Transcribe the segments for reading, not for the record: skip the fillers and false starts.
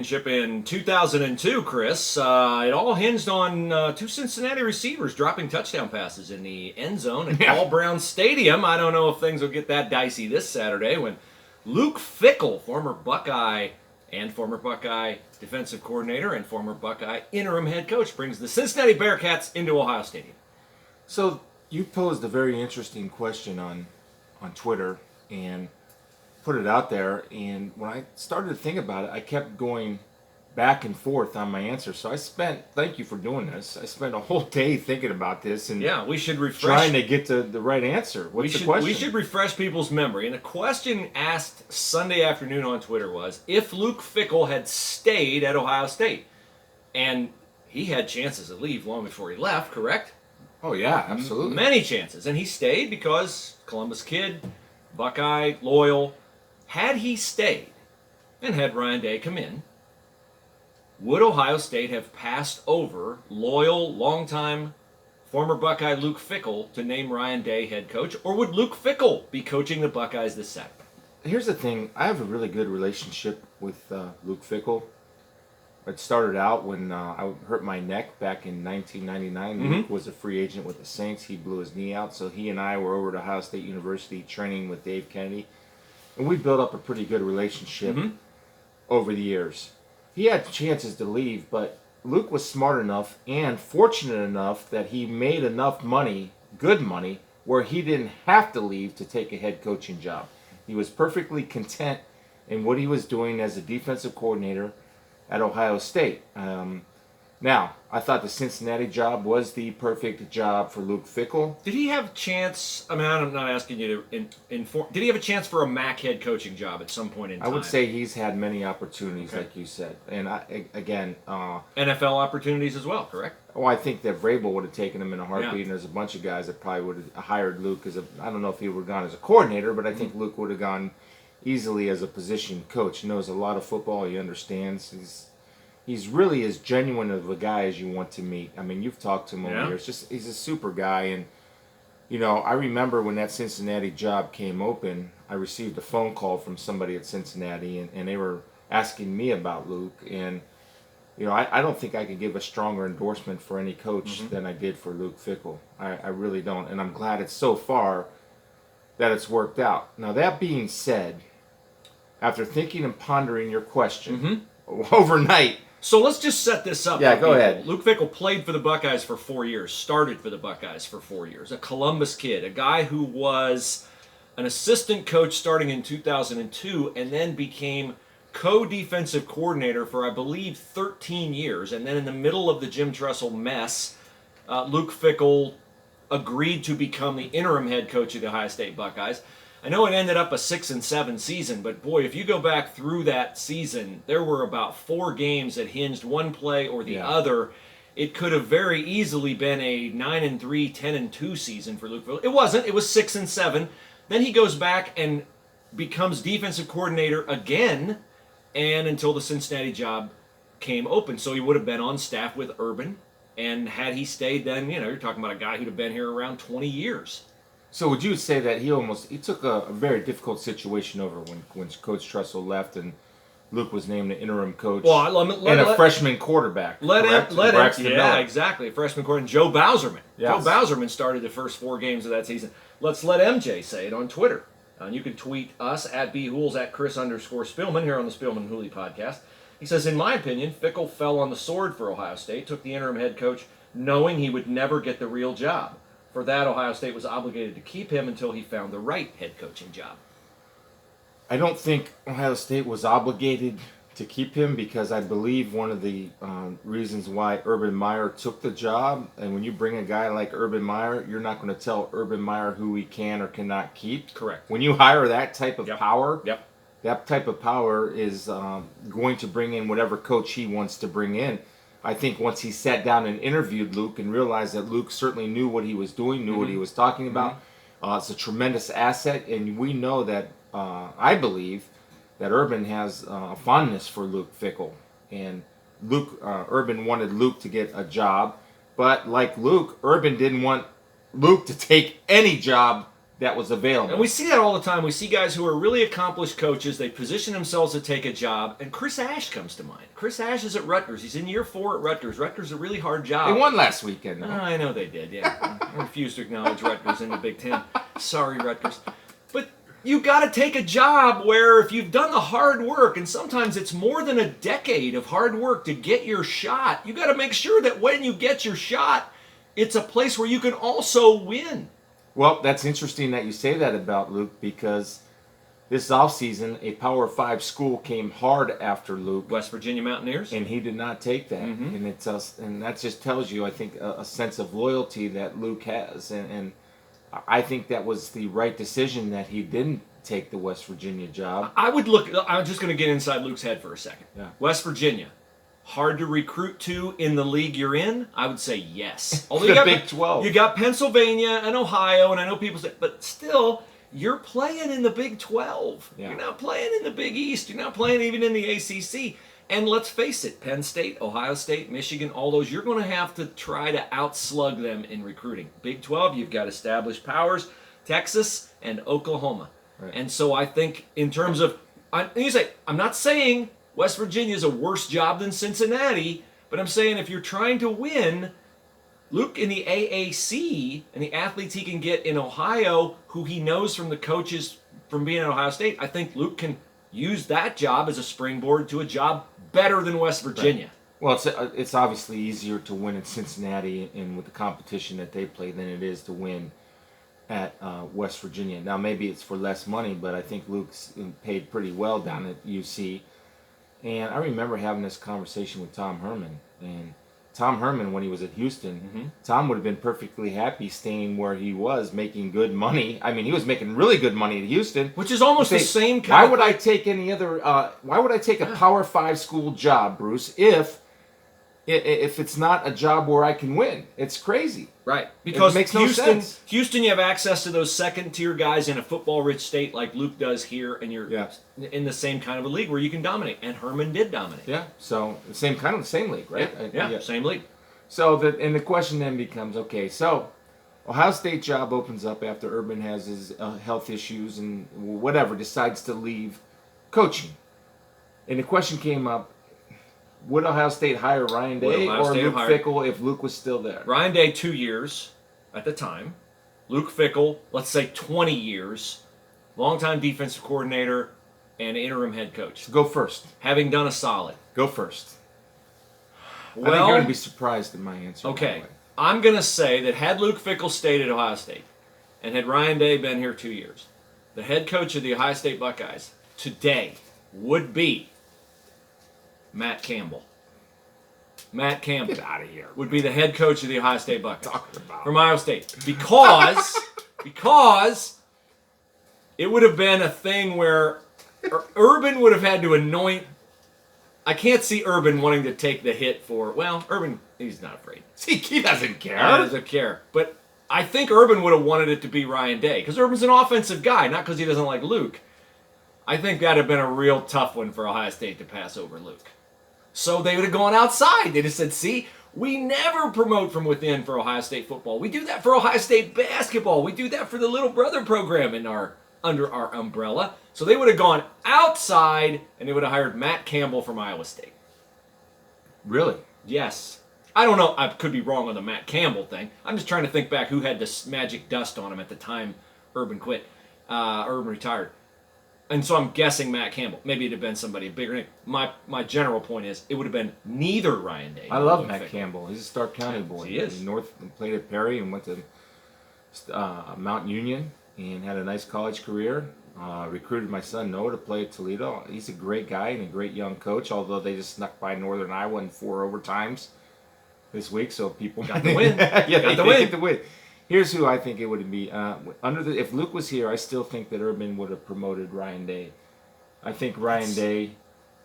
In 2002, Chris, it all hinged on two Cincinnati receivers dropping touchdown passes in the end zone at Paul Brown Stadium. I don't know if things will get that dicey this Saturday when Luke Fickell, former Buckeye defensive coordinator and former Buckeye interim head coach, brings the Cincinnati Bearcats into Ohio Stadium. So you posed a very interesting question on Twitter and put it out there, and when I started to think about it, I kept going back and forth on my answer. So thank you for doing this. I spent a whole day thinking about this and we should refresh, trying to get to the right answer. What's the question? We should refresh people's memory. And the question asked Sunday afternoon on Twitter was, if Luke Fickell had stayed at Ohio State, and he had chances to leave long before he left, correct? Oh yeah, absolutely. Many chances. And he stayed because Columbus kid, Buckeye, loyal. Had he stayed and had Ryan Day come in, would Ohio State have passed over loyal, longtime, former Buckeye Luke Fickell to name Ryan Day head coach, or would Luke Fickell be coaching the Buckeyes this Saturday? Here's the thing. I have a really good relationship with Luke Fickell. It started out when I hurt my neck back in 1999. Luke was a free agent with the Saints. He blew his knee out, so he and I were over at Ohio State University training with Dave Kennedy. And we built up a pretty good relationship over the years. He had chances to leave, but Luke was smart enough and fortunate enough that he made enough money, good money, where he didn't have to leave to take a head coaching job. He was perfectly content in what he was doing as a defensive coordinator at Ohio State. Now, I thought the Cincinnati job was the perfect job for Luke Fickell. Did he have a chance? I mean, I'm not asking you to inform. Did he have a chance for a MAC head coaching job at some point in time? I would say he's had many opportunities, like you said. And NFL opportunities as well, correct? Well, I think that Vrabel would have taken him in a heartbeat, and there's a bunch of guys that probably would have hired Luke I don't know if he would have gone as a coordinator, but I think Luke would have gone easily as a position coach. He knows a lot of football. He understands. He's really as genuine of a guy as you want to meet. I mean, you've talked to him over the years. He's a super guy. And, I remember when that Cincinnati job came open, I received a phone call from somebody at Cincinnati, and they were asking me about Luke. And, I don't think I could give a stronger endorsement for any coach than I did for Luke Fickell. I really don't. And I'm glad it's so far that it's worked out. Now, that being said, after thinking and pondering your question overnight, so let's just set this up. Yeah, go ahead. Luke Fickell played for the Buckeyes for 4 years, started for the Buckeyes for 4 years. A Columbus kid, a guy who was an assistant coach starting in 2002 and then became co-defensive coordinator for, I believe, 13 years. And then in the middle of the Jim Tressel mess, Luke Fickell agreed to become the interim head coach of the Ohio State Buckeyes. I know it ended up a 6-7 season, but boy, if you go back through that season, there were about 4 games that hinged one play or the other. It could have very easily been a 9-3, 10-2 season for Luke Fickell. It wasn't. It was 6-7. Then he goes back and becomes defensive coordinator again, and until the Cincinnati job came open. So he would have been on staff with Urban, and had he stayed, then you're talking about a guy who'd have been here around 20 years. So would you say that he took a very difficult situation over when Coach Tressel left and Luke was named the interim coach and a freshman quarterback? Exactly. A freshman quarterback. Joe Bowserman. Yes. Joe Bowserman started the first 4 games of that season. Let's let MJ say it on Twitter. And you can tweet us at @bhools at Chris_Spillman here on the Spillman Hooley podcast. He says, in my opinion, Fickell fell on the sword for Ohio State, took the interim head coach knowing he would never get the real job. For that, Ohio State was obligated to keep him until he found the right head coaching job. I don't think Ohio State was obligated to keep him because I believe one of the reasons why Urban Meyer took the job, and when you bring a guy like Urban Meyer, you're not going to tell Urban Meyer who he can or cannot keep. Correct. When you hire that type of power, Yep. that type of power is going to bring in whatever coach he wants to bring in. I think once he sat down and interviewed Luke and realized that Luke certainly knew what he was doing, knew what he was talking about, it's a tremendous asset. And we know that, I believe, that Urban has a fondness for Luke Fickell. And Urban wanted Luke to get a job. But like Luke, Urban didn't want Luke to take any job that was available. And we see that all the time. We see guys who are really accomplished coaches. They position themselves to take a job. And Chris Ash comes to mind. Chris Ash is at Rutgers. He's in year 4 at Rutgers. Rutgers is a really hard job. They won last weekend. Oh, I know they did, yeah. I refuse to acknowledge Rutgers in the Big Ten. Sorry, Rutgers. But you got to take a job where if you've done the hard work, and sometimes it's more than a decade of hard work to get your shot, you got to make sure that when you get your shot, it's a place where you can also win. Well, that's interesting that you say that about Luke, because this offseason, a Power 5 school came hard after Luke. West Virginia Mountaineers. And he did not take that. Mm-hmm. And that just tells you, I think, a sense of loyalty that Luke has. And I think that was the right decision that he didn't take the West Virginia job. I'm just going to get inside Luke's head for a second. Yeah. West Virginia. Hard to recruit to in the league you're in? I would say yes. Although The you got Big 12. You got Pennsylvania and Ohio, and I know people say, but still, you're playing in the Big 12. Yeah. You're not playing in the Big East. You're not playing even in the ACC. And let's face it, Penn State, Ohio State, Michigan, all those, you're going to have to try to outslug them in recruiting. Big 12, you've got established powers, Texas and Oklahoma. Right. And so I think in terms of, I'm not saying West Virginia is a worse job than Cincinnati, but I'm saying if you're trying to win, Luke in the AAC and the athletes he can get in Ohio, who he knows from the coaches from being at Ohio State, I think Luke can use that job as a springboard to a job better than West Virginia. Right. Well, it's obviously easier to win in Cincinnati and with the competition that they play than it is to win at West Virginia. Now, maybe it's for less money, but I think Luke's paid pretty well down at UC. And I remember having this conversation with Tom Herman. And Tom Herman, when he was at Houston, Tom would have been perfectly happy staying where he was, making good money. I mean, he was making really good money at Houston. Which is almost the same kind Why of... would I take any other... why would I take a Power 5 school job, Bruce, if it's not a job where I can win? It's crazy. Right. Because it makes no sense. Houston, you have access to those second-tier guys in a football-rich state like Luke does here, and you're in the same kind of a league where you can dominate. And Herman did dominate. Yeah. So the same league, right? Yeah, same league. So the question then becomes, okay, so Ohio State job opens up after Urban has his health issues and whatever, decides to leave coaching. And the question came up, would Ohio State hire Ryan Day or Luke Fickell if Luke was still there? Ryan Day, 2 years at the time. Luke Fickell, let's say 20 years. Longtime defensive coordinator and interim head coach. So go first. Having done a solid. Go first. Well, I think you're going to be surprised at my answer. Okay. I'm going to say that had Luke Fickell stayed at Ohio State and had Ryan Day been here 2 years, the head coach of the Ohio State Buckeyes today would be Matt Campbell. Matt Campbell. Get out of here. Would be the head coach of the Ohio State Buckeyes. Talking about from Ohio State. Because it would have been a thing where Urban would have had to anoint. I can't see Urban wanting to take the hit for, well, Urban, he's not afraid. See, he doesn't care. He doesn't care. But I think Urban would have wanted it to be Ryan Day. Because Urban's an offensive guy, not because he doesn't like Luke. I think that would have been a real tough one for Ohio State to pass over Luke. So they would have gone outside. They just said, see, we never promote from within for Ohio State football. We do that for Ohio State basketball. We do that for the Little Brother program under our umbrella. So they would have gone outside, and they would have hired Matt Campbell from Iowa State. Really? Yes. I don't know. I could be wrong on the Matt Campbell thing. I'm just trying to think back who had this magic dust on him at the time Urban quit. Urban retired. And so I'm guessing Matt Campbell. Maybe it'd have been somebody bigger name. My general point is it would have been neither Ryan Day. I love Matt Campbell. He's a Stark County boy. He is. Played at Perry and went to Mount Union and had a nice college career. Recruited my son Noah to play at Toledo. He's a great guy and a great young coach, although they just snuck by Northern Iowa in 4 overtimes this week, so people got the win. Yeah, got the win. Here's who I think it would be. If Luke was here, I still think that Urban would have promoted Ryan Day. I think Ryan Day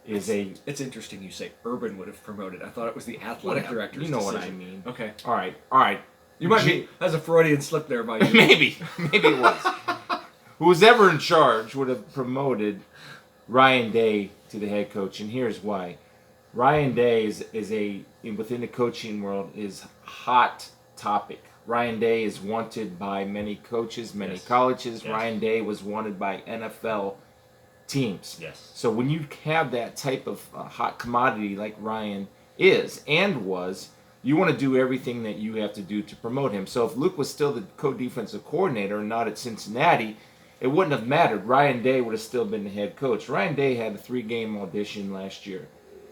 is a... It's interesting you say Urban would have promoted. I thought it was the athletic director's You know decision. what I mean. Okay. All right. You might be... That's a Freudian slip there by you. Maybe it was. Who was ever in charge would have promoted Ryan Day to the head coach, and here's why. Ryan Day is within the coaching world is hot topic. Ryan Day is wanted by many coaches, many Yes. colleges. Yes. Ryan Day was wanted by NFL teams. Yes. So when you have that type of hot commodity like Ryan is and was, you want to do everything that you have to do to promote him. So if Luke was still the co-defensive coordinator and not at Cincinnati, it wouldn't have mattered. Ryan Day would have still been the head coach. Ryan Day had a 3-game audition last year.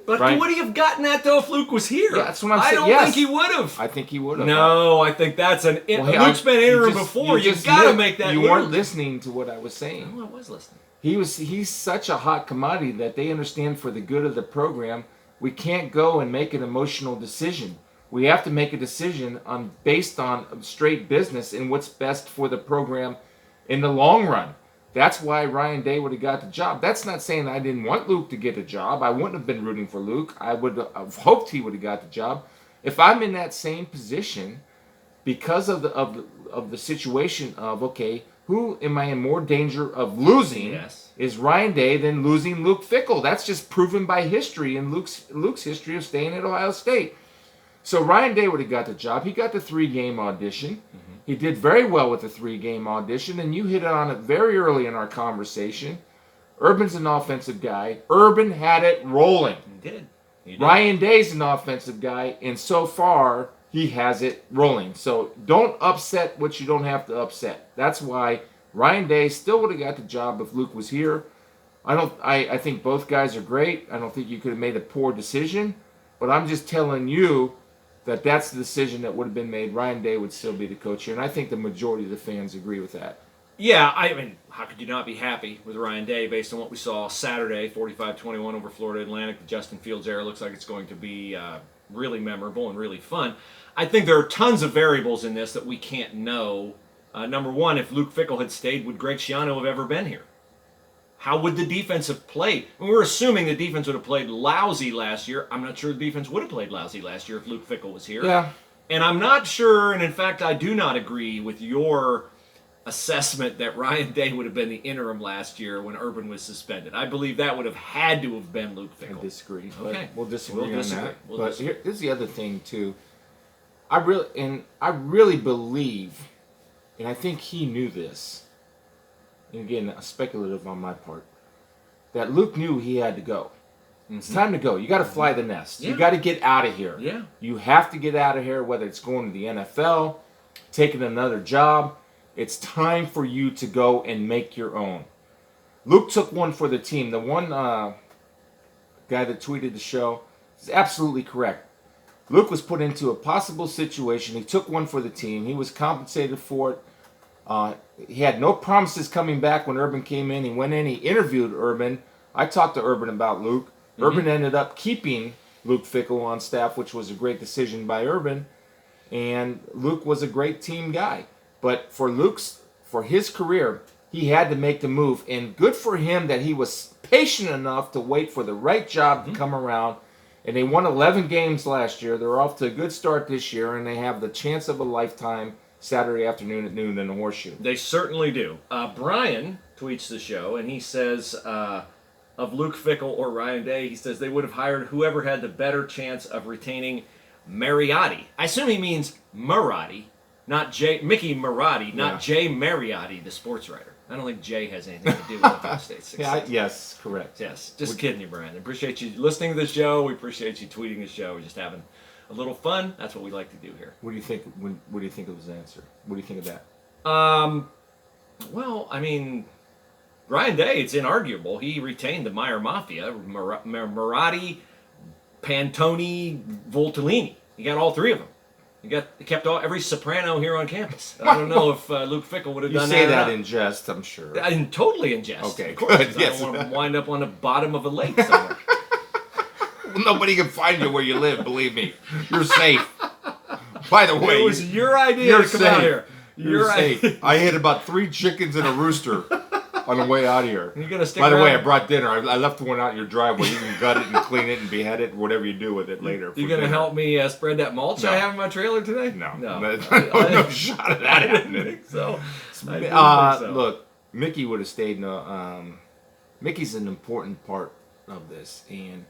But Ryan, would he have gotten that though if Luke was here? Yeah, that's what I'm saying. I don't Yes. think he would have. I think he would have. No, I think that's an. Luke's been interim before. You got to make that. You weren't listening to what I was saying. No, I was listening. He's such a hot commodity that they understand for the good of the program, we can't go and make an emotional decision. We have to make a decision based on straight business and what's best for the program in the long run. That's why Ryan Day would have got the job. That's not saying I didn't want Luke to get a job. I wouldn't have been rooting for Luke. I would have hoped he would have got the job. If I'm in that same position, because of the situation of, okay, who am I in more danger of losing? Yes. Is Ryan Day than losing Luke Fickell? That's just proven by history and Luke's history of staying at Ohio State. So Ryan Day would have got the job. He got the 3-game audition. Mm-hmm. He did very well with the 3-game audition, and you hit on it very early in our conversation. Urban's an offensive guy. Urban had it rolling. He did. Ryan Day's an offensive guy, and so far he has it rolling. So don't upset what you don't have to upset. That's why Ryan Day still would have got the job if Luke was here. I think both guys are great. I don't think you could have made a poor decision, but I'm just telling you that that's the decision that would have been made. Ryan Day would still be the coach here, and I think the majority of the fans agree with that. Yeah, I mean, how could you not be happy with Ryan Day based on what we saw Saturday, 45-21 over Florida Atlantic? The Justin Fields era looks like it's going to be really memorable and really fun. I think there are tons of variables in this that we can't know. Number one, if Luke Fickell had stayed, would Greg Schiano have ever been here? How would the defense have played? I mean, we're assuming the defense would have played lousy last year. I'm not sure the defense would have played lousy last year if Luke Fickell was here. Yeah. And I'm not sure, and in fact, I do not agree with your assessment that Ryan Day would have been the interim last year when Urban was suspended. I believe that would have had to have been Luke Fickell. I disagree. Okay. We'll disagree on that. We'll but disagree. Here's the other thing, too. I really believe, and I think he knew this, and again, speculative on my part, that Luke knew he had to go. Mm-hmm. It's time to go. You got to fly the nest. Yeah. You got to get out of here. Yeah. You have to get out of here, whether it's going to the NFL, taking another job. It's time for you to go and make your own. Luke took one for the team. The one guy that tweeted the show is absolutely correct. Luke was put into a possible situation. He took one for the team. He was compensated for it. He had no promises coming back when Urban came in. He went in, he interviewed Urban. I talked to Urban about Luke. Mm-hmm. Urban ended up keeping Luke Fickell on staff, which was a great decision by Urban. And Luke was a great team guy. But for his career, he had to make the move. And good for him that he was patient enough to wait for the right job to come around. And they won 11 games last year. They're off to a good start this year, and they have the chance of a lifetime Saturday afternoon at noon in the Horseshoe. They certainly do. Brian tweets the show, and he says of Luke Fickell or Ryan Day, he says they would have hired whoever had the better chance of retaining Mariotti. I assume he means Marotti, not Mickey Marotti, not Jay Mariotti, the sports writer. I don't think Jay has anything to do with Ohio State's success. Yes, correct. Yes, just kidding you, Brian. I appreciate you listening to the show. We appreciate you tweeting the show. We're just having a little fun. That's what we like to do here. What do you think? What do you think of his answer? What do you think of that? Well, I mean, Ryan Day, it's inarguable. He retained the Meyer Mafia, Marotti, Pantoni, Voltellini. He got all three of them. He kept every soprano here on campus. I don't know if Luke Fickell would have done that. You say that in jest, I'm sure. Totally in jest. Okay, of course. good. Yes. I don't want to wind up on the bottom of a lake somewhere. Nobody can find you where you live, believe me. You're safe. By the way, it was your idea to come out here. You're safe. I hit about 3 chickens and a rooster on the way out here. You're gonna stick By the around? way, I brought dinner. I left one out in your driveway. You can gut it and clean it and behead it, whatever you do with it later. You gonna help me spread that mulch I have in my trailer today? No. No. No shot of that happening. So, I didn't think so. Look, Mickey would have stayed. Mickey's an important part of this, and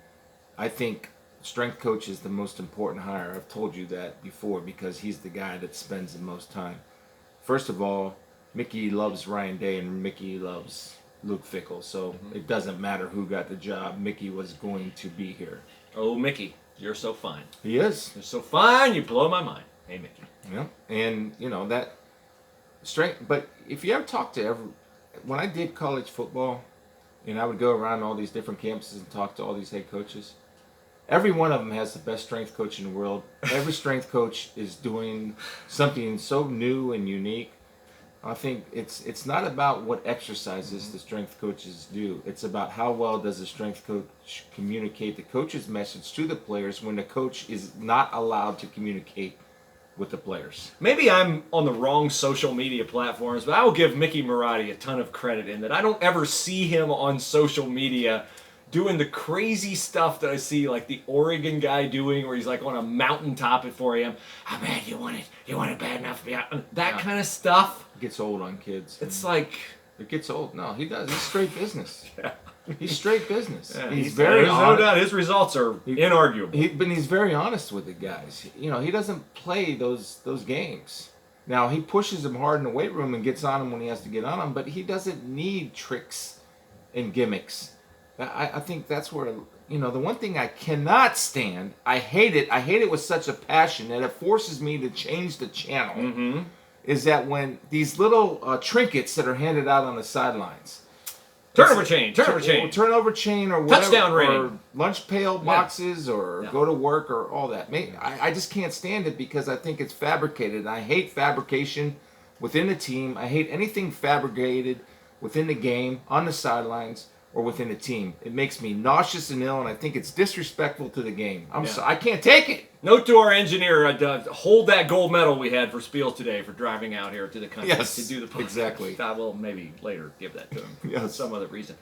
I think strength coach is the most important hire. I've told you that before because he's the guy that spends the most time. First of all, Mickey loves Ryan Day and Mickey loves Luke Fickell, so it doesn't matter who got the job. Mickey was going to be here. Oh, Mickey, you're so fine. He is. You're so fine, you blow my mind. Hey, Mickey. Yeah, and that strength. But if you ever talk to when I did college football, and I would go around all these different campuses and talk to all these head coaches, every one of them has the best strength coach in the world. Every strength coach is doing something so new and unique. I think it's not about what exercises the strength coaches do. It's about how well does the strength coach communicate the coach's message to the players when the coach is not allowed to communicate with the players. Maybe I'm on the wrong social media platforms, but I will give Mickey Marotti a ton of credit in that I don't ever see him on social media doing the crazy stuff that I see like the Oregon guy doing where he's like on a mountaintop at 4 a.m. How bad you want it bad enough to be out? That kind of stuff. It gets old on kids. It's like... It gets old. No, he does. He's straight business. Yeah. He's straight business. Yeah, he's very honest. No doubt his results are inarguable. But he's very honest with the guys. He doesn't play those games. Now, he pushes them hard in the weight room and gets on them when he has to get on them, but he doesn't need tricks and gimmicks. I think that's where, the one thing I cannot stand, I hate it with such a passion that it forces me to change the channel, is that when these little trinkets that are handed out on the sidelines, turnover chain, or whatever, touchdown ring, or lunch pail boxes, or go to work, or all that. I just can't stand it because I think it's fabricated. I hate fabrication within the team. I hate anything fabricated within the game, on the sidelines, or within a team. It makes me nauseous and ill, and I think it's disrespectful to the game. I can't take it. Note to our engineer, hold that gold medal we had for Spiels today for driving out here to the country to do the podcast. Exactly. I will maybe later give that to him for Yes. some other reason.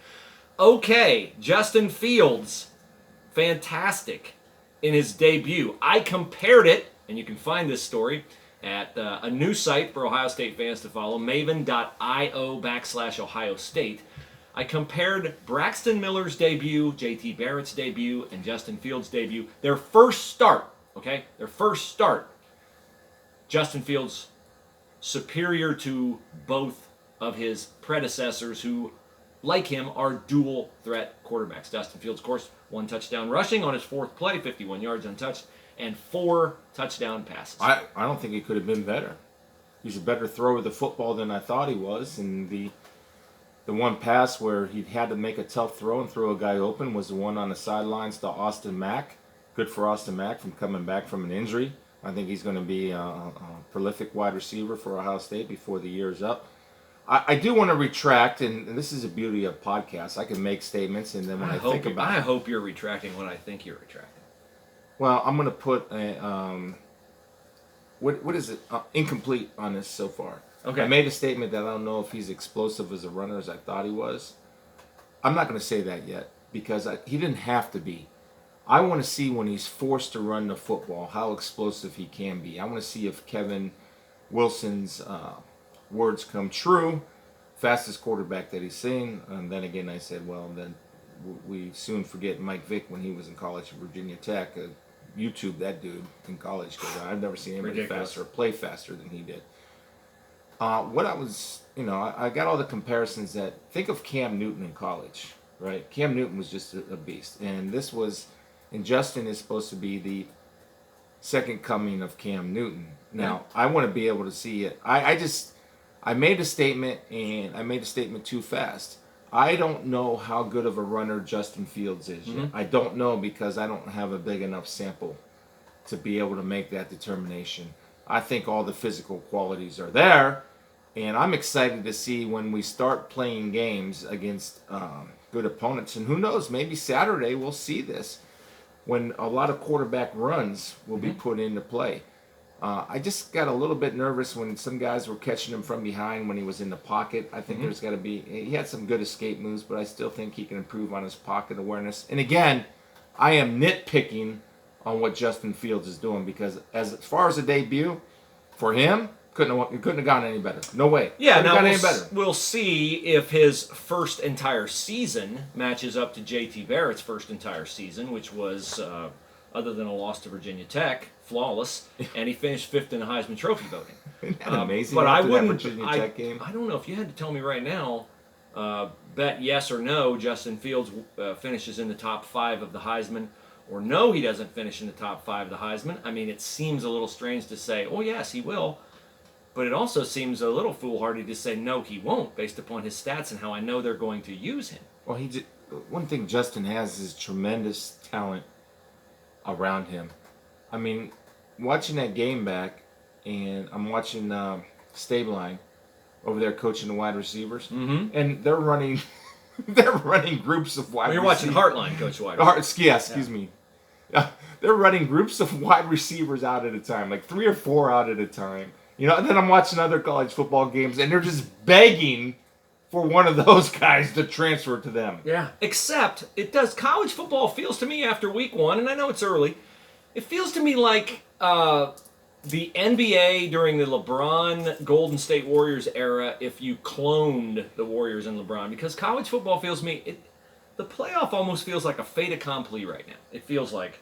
Okay, Justin Fields, fantastic in his debut. I compared it, and you can find this story at a new site for Ohio State fans to follow, maven.io/Ohio State. I compared Braxton Miller's debut, JT Barrett's debut, and Justin Fields' debut. Their first start. Justin Fields superior to both of his predecessors who, like him, are dual threat quarterbacks. Justin Fields, of course, 1 touchdown rushing on his 4th play, 51 yards untouched, and 4 touchdown passes. I don't think he could have been better. He's a better thrower of the football than I thought he was, and the one pass where he had to make a tough throw and throw a guy open was the one on the sidelines to Austin Mack. Good for Austin Mack from coming back from an injury. I think he's going to be a prolific wide receiver for Ohio State before the year is up. I do want to retract, and this is the beauty of podcasts. I can make statements, and then when I think about it. I hope you're retracting what I think you're retracting. Well, I'm going to put a, what is it? Incomplete on this so far. Okay. I made a statement that I don't know if he's explosive as a runner as I thought he was. I'm not going to say that yet because he didn't have to be. I want to see when he's forced to run the football how explosive he can be. I want to see if Kevin Wilson's words come true, fastest quarterback that he's seen. And then again, I said, well, then we soon forget Mike Vick when he was in college at Virginia Tech. YouTube that dude in college because I've never seen anybody faster or play faster than he did. What I was, I got all the comparisons that, think of Cam Newton in college, right? Cam Newton was just a beast. And Justin is supposed to be the second coming of Cam Newton. Now, I want to be able to see it. I made a statement, and I made a statement too fast. I don't know how good of a runner Justin Fields is yet. I don't know because I don't have a big enough sample to be able to make that determination. I think all the physical qualities are there. And I'm excited to see when we start playing games against good opponents. And who knows, maybe Saturday we'll see this when a lot of quarterback runs will be put into play. I just got a little bit nervous when some guys were catching him from behind when he was in the pocket. I think there's got to be, he had some good escape moves, but I still think he can improve on his pocket awareness. And again, I am nitpicking on what Justin Fields is doing because as far as a debut, for him, couldn't have gone any better. No way. Yeah, now we'll see if his first entire season matches up to JT Barrett's first entire season, which was other than a loss to Virginia Tech, flawless, and he finished 5th in the Heisman Trophy voting. Isn't that amazing? But I after that wouldn't. Virginia Tech game? I don't know if you had to tell me right now. Bet yes or no, Justin Fields finishes in the top 5 of the Heisman, or no, he doesn't finish in the top 5 of the Heisman. I mean, it seems a little strange to say, oh yes, he will, but it also seems a little foolhardy to say no, he won't, based upon his stats and how I know they're going to use him. Well, one thing Justin has is tremendous talent around him. I mean, watching that game back, and I'm watching Stabline over there coaching the wide receivers, and they're running groups of wide. You're receivers. watching Heartline coach wide receivers. Excuse me. They're running groups of wide receivers out at a time, like 3 or 4 out at a time. You know, and then I'm watching other college football games, and they're just begging for one of those guys to transfer to them. Yeah. Except it does. College football feels to me after week 1, and I know it's early. It feels to me like the NBA during the LeBron Golden State Warriors era, if you cloned the Warriors and LeBron, because college football feels to me, the playoff almost feels like a fait accompli right now. It feels like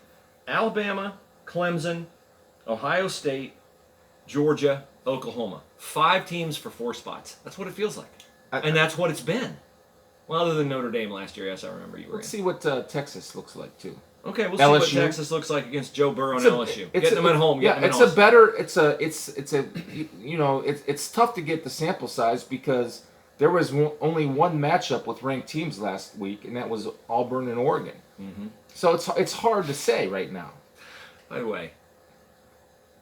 Alabama, Clemson, Ohio State, Georgia, Oklahoma. 5 teams for 4 spots. That's what it feels like. And that's what it's been. Well, other than Notre Dame last year, yes, I remember you were Let's see what Texas looks like, too. Okay, we'll LSU. see what Texas looks like against Joe Burrow and LSU. Get them at home. It's tough to get the sample size because there was only one matchup with ranked teams last week, and that was Auburn and Oregon. Mm-hmm. So it's hard to say right now. By the way,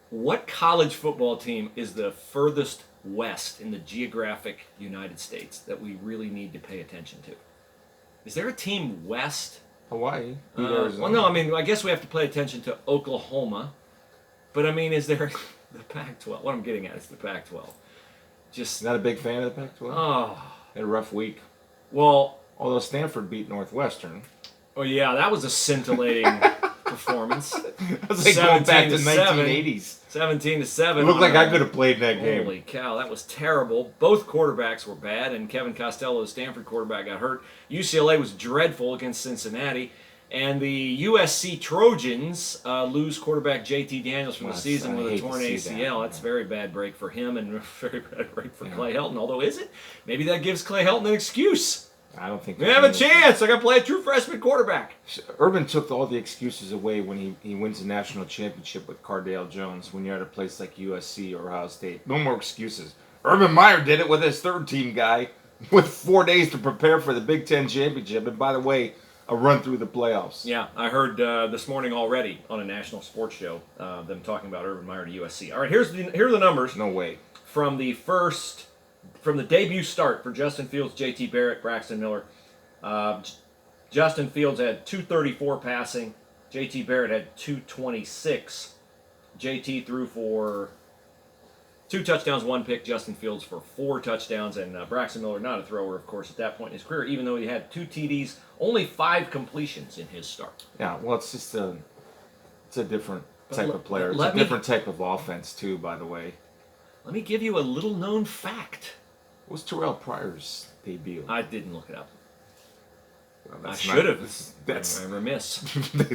what college football team is the furthest west in the geographic United States that we really need to pay attention to? Is there a team west? Hawaii. Well, no, I mean, I guess we have to pay attention to Oklahoma. But, I mean, is there the Pac-12? What I'm getting at is the Pac-12. Just not a big fan of the Pac-12? Oh. Had a rough week. Well. Although Stanford beat Northwestern. Oh, yeah, that was a scintillating performance. I was like going back to 1980s. 17-7. It looked like I could have played in that game. Holy cow, that was terrible. Both quarterbacks were bad, and Kevin Costello, the Stanford quarterback, got hurt. UCLA was dreadful against Cincinnati. And the USC Trojans lose quarterback JT Daniels from the season with a torn ACL. That's a very bad break for him and a very bad break for Clay Helton. Although, is it? Maybe that gives Clay Helton an excuse. I don't think we have a chance. I got to play a true freshman quarterback. Urban took all the excuses away when he wins the national championship with Cardale Jones when you're at a place like USC or Ohio State. No more excuses. Urban Meyer did it with his third-team guy with 4 days to prepare for the Big Ten championship. And by the way, a run through the playoffs. Yeah, I heard this morning already on a national sports show them talking about Urban Meyer to USC. All right, here are the numbers. No way. From the debut start for Justin Fields, JT Barrett, Braxton Miller. Justin Fields had 234 passing. JT Barrett had 226. JT threw for 2 touchdowns, 1 pick. Justin Fields for 4 touchdowns. And Braxton Miller, not a thrower, of course, at that point in his career, even though he had 2 TDs, only 5 completions in his start. Yeah, well, it's just a different type of player. It's a different type of offense, too, by the way. Let me give you a little-known fact. What was Terrell Pryor's debut? I didn't look it up. Well, I should have. That's remiss.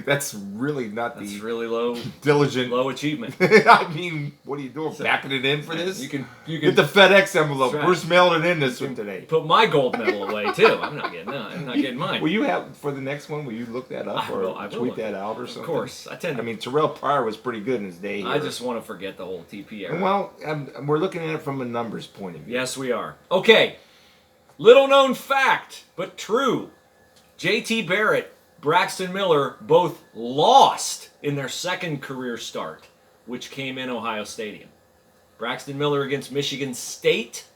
That's really not That's really low. Diligent. Low achievement. I mean, what are you doing? Backing it in for this? You can get the FedEx envelope. Right. Bruce mailed it in this one today. Put my gold medal away too. I'm not getting mine. Will you have for the next one? Will you look that up or tweet that out or something? Of course, I mean, Terrell Pryor was pretty good in his day. Here. I just want to forget the whole TP era. Well, we're looking at it from a numbers point of view. Yes, we are. Okay, little known fact, but true. JT Barrett, Braxton Miller both lost in their second career start, which came in Ohio Stadium. Braxton Miller against Michigan State,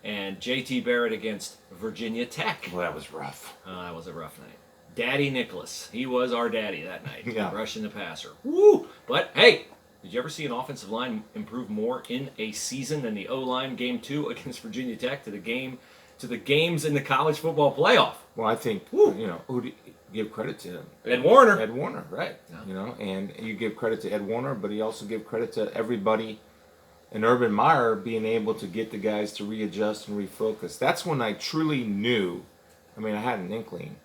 and JT Barrett against Virginia Tech. Well, that was rough. That was a rough night. Daddy Nicholas, he was our daddy that night. Yeah. Rushing the passer. Woo! But hey, did you ever see an offensive line improve more in a season than the O-line game 2 against Virginia Tech to the games in the college football playoff? Well, I think who do you give credit to? Ed Warner. Ed Warner, right? Yeah. And you give credit to Ed Warner, but you also give credit to everybody in Urban Meyer being able to get the guys to readjust and refocus. That's when I truly knew. I mean, I had an inkling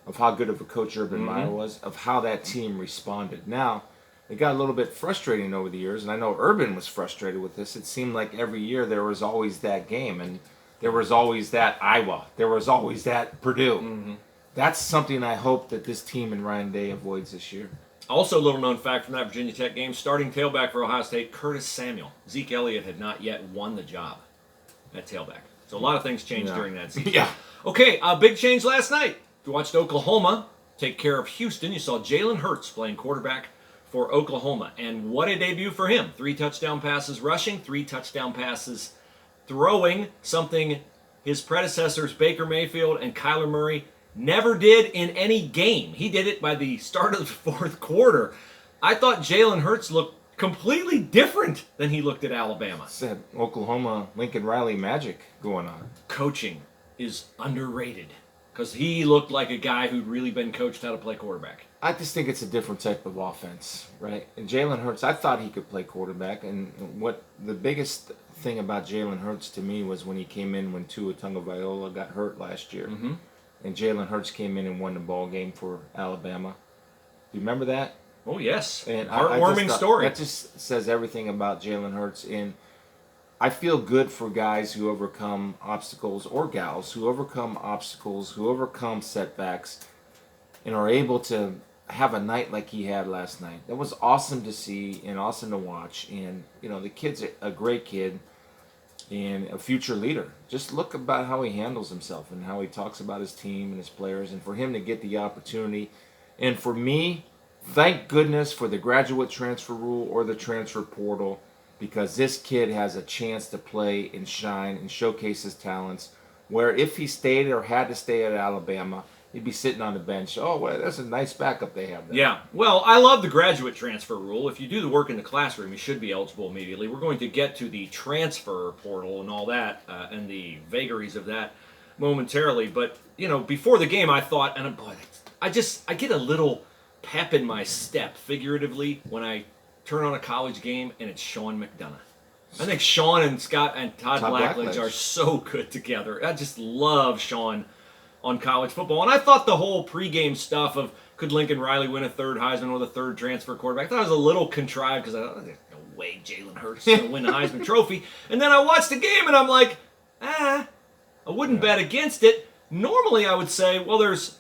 of how good of a coach Urban Meyer was, of how that team responded. Now, it got a little bit frustrating over the years, and I know Urban was frustrated with this. It seemed like every year there was always that game, and there was always that Iowa. There was always that Purdue. That's something I hope that this team in Ryan Day avoids this year. Also, a little known fact from that Virginia Tech game, starting tailback for Ohio State, Curtis Samuel. Zeke Elliott had not yet won the job at tailback. So a lot of things changed during that season. Yeah. Okay, a big change last night. If you watched Oklahoma take care of Houston, you saw Jalen Hurts playing quarterback for Oklahoma. And what a debut for him. 3 touchdown passes rushing, 3 touchdown passes throwing, something his predecessors Baker Mayfield and Kyler Murray never did in any game. He did it by the start of the fourth quarter. I thought Jalen Hurts looked completely different than he looked at Alabama. Said Oklahoma Lincoln Riley magic going on. Coaching is underrated because he looked like a guy who'd really been coached how to play quarterback. I just think it's a different type of offense, right? And Jalen Hurts, I thought he could play quarterback. And what the biggest thing about Jalen Hurts to me was when he came in when Tua Tagovailoa got hurt last year. And Jalen Hurts came in and won the ball game for Alabama. Do you remember that? Oh, yes. And heartwarming story. That just says everything about Jalen Hurts. And I feel good for guys who overcome obstacles, or gals who overcome obstacles, who overcome setbacks, and are able to have a night like he had last night. That was awesome to see and awesome to watch. And, you know, the kid's a great kid and a future leader. Just look about how he handles himself and how he talks about his team and his players. And for him to get the opportunity, and for me, thank goodness for the graduate transfer rule or the transfer portal, because this kid has a chance to play and shine and showcase his talents, where if he stayed or had to stay at Alabama, he'd be sitting on the bench. Oh, well, that's a nice backup they have there. Yeah. Well, I love the graduate transfer rule. If you do the work in the classroom, you should be eligible immediately. We're going to get to the transfer portal and all that and the vagaries of that momentarily. But, you know, before the game, I thought, and boy, I get a little pep in my step, figuratively, when I turn on a college game and it's Sean McDonough. I think Sean and Scott and Todd Blackledge are so good together. I just love Sean on college football. And I thought the whole pregame stuff of could Lincoln Riley win a third Heisman with a third transfer quarterback, I thought it was a little contrived because I thought, there's no way Jalen Hurts is going to win the Heisman Trophy. And then I watched the game and I'm like, I wouldn't bet against it. Normally I would say, well, there's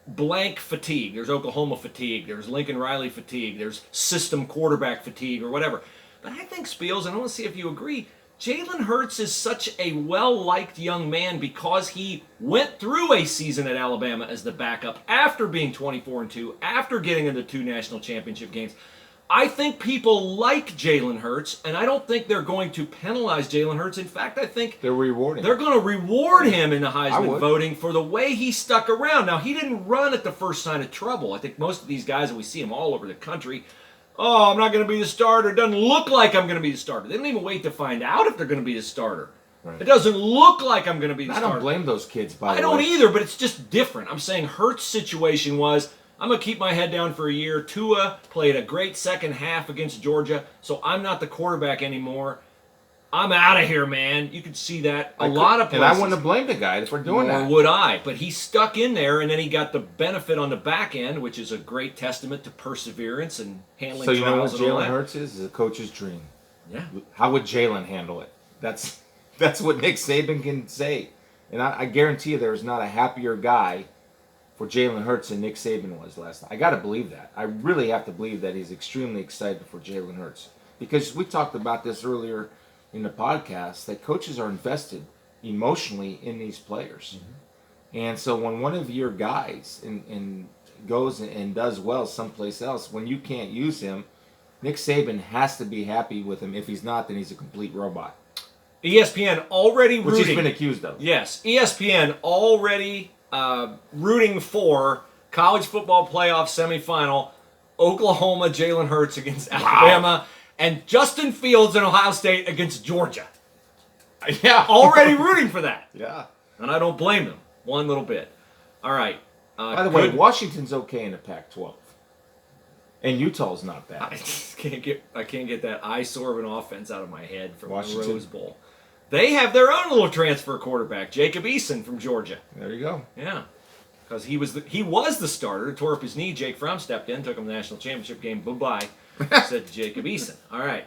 blank fatigue. There's Oklahoma fatigue. There's Lincoln Riley fatigue. There's system quarterback fatigue or whatever. But I think, Spiels, and I want to see if you agree, Jalen Hurts is such a well-liked young man because he went through a season at Alabama as the backup after being 24-2, after getting into 2 national championship games. I think people like Jalen Hurts, and I don't think they're going to penalize Jalen Hurts. In fact, I think they're going to reward him in the Heisman voting for the way he stuck around. Now, he didn't run at the first sign of trouble. I think most of these guys, and we see them all over the country, oh, I'm not going to be the starter. It doesn't look like I'm going to be the starter. They don't even wait to find out if they're going to be the starter. Right. It doesn't look like I'm going to be the starter. I don't blame those kids, by the way. I don't either, but it's just different. I'm saying Hurts' situation was, I'm going to keep my head down for a year. Tua played a great second half against Georgia, so I'm not the quarterback anymore. I'm out of here, man. You could see that a lot of places. And I wouldn't have blamed the guy for doing that. Nor would I. But he stuck in there, and then he got the benefit on the back end, which is a great testament to perseverance and handling trials. So you know what Jalen Hurts is? Is a coach's dream. Yeah. How would Jalen handle it? That's what Nick Saban can say. And I guarantee you there's not a happier guy for Jalen Hurts than Nick Saban was last night. I got to believe that. I really have to believe that he's extremely excited for Jalen Hurts. Because we talked about this earlier in the podcast, that coaches are invested emotionally in these players. And so when one of your guys and goes and does well someplace else, when you can't use him, Nick Saban has to be happy with him. If he's not, then he's a complete robot. ESPN already rooting. Which he's been accused of. Yes, ESPN already rooting for college football playoff semifinal, Oklahoma Jalen Hurts against Alabama, and Justin Fields and Ohio State against Georgia. Yeah. Already rooting for that. Yeah. And I don't blame them one little bit. All right. By the way, Washington's okay in the Pac-12. And Utah's not bad. I can't get that eyesore of an offense out of my head from Washington. the Rose Bowl. They have their own little transfer quarterback, Jacob Eason from Georgia. There you go. Yeah. because he was the starter. Tore up his knee. Jake Fromm stepped in, took him to the national championship game. Bye-bye, said Jacob Eason. All right.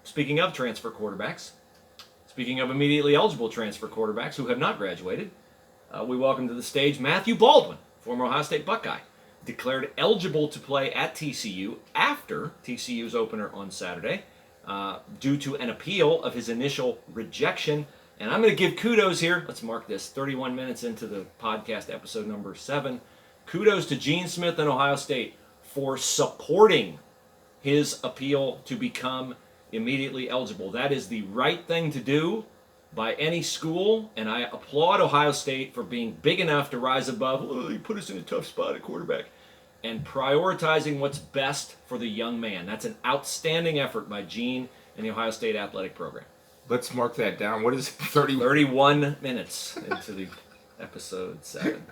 Speaking of transfer quarterbacks, speaking of immediately eligible transfer quarterbacks who have not graduated, we welcome to the stage Matthew Baldwin, former Ohio State Buckeye, declared eligible to play at TCU after TCU's opener on Saturday due to an appeal of his initial rejection. And I'm going to give kudos here. Let's mark this 31 minutes into the podcast, episode number 7. Kudos to Gene Smith and Ohio State for supporting his appeal to become immediately eligible. That is the right thing to do by any school, and I applaud Ohio State for being big enough to rise above, oh, you put us in a tough spot at quarterback, and prioritizing what's best for the young man. That's an outstanding effort by Gene and the Ohio State athletic program. Let's mark that down. What is it? 31 minutes into the episode 7.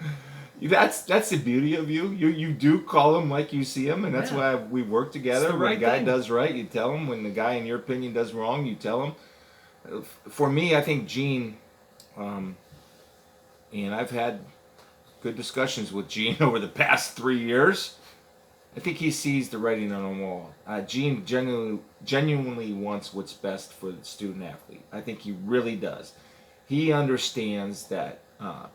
That's the beauty of you. You do call him like you see him, and that's why we work together. When a guy does right, you tell him. When the guy, in your opinion, does wrong, you tell him. For me, I think Gene, and I've had good discussions with Gene over the past 3 years. I think he sees the writing on the wall. Gene genuinely wants what's best for the student athlete. I think he really does. He understands that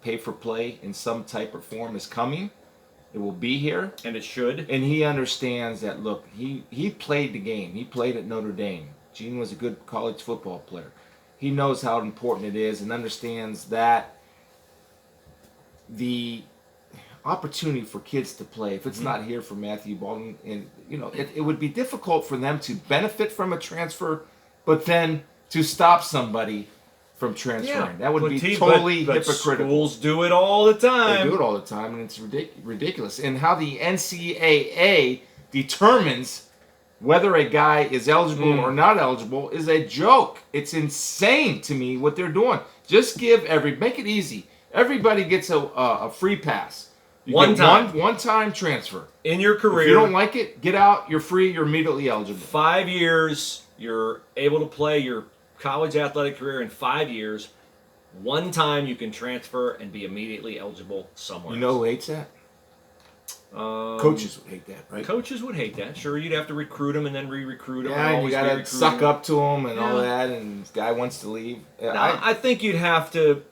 pay for play in some type or form is coming. It will be here. And it should. And he understands that, look, he played the game. He played at Notre Dame. Gene was a good college football player. He knows how important it is and understands that the opportunity for kids to play, if it's not here for Matthew Baldwin, and it would be difficult for them to benefit from a transfer, but then to stop somebody from transferring. That would be totally hypocritical. Schools do it all the time. They do it all the time, and it's ridiculous. And how the NCAA determines whether a guy is eligible or not eligible is a joke. It's insane to me what they're doing. Just make it easy. Everybody gets a free pass. One time transfer. In your career. If you don't like it, get out. You're free. You're immediately eligible. 5 years, you're able to play your college athletic career in 5 years. One time you can transfer and be immediately eligible somewhere else. You know who hates that? Coaches would hate that, right? Coaches would hate that. Sure, you'd have to recruit them and then re-recruit them. Yeah, and you got to suck up to them and all that, and this guy wants to leave. I think you'd have to...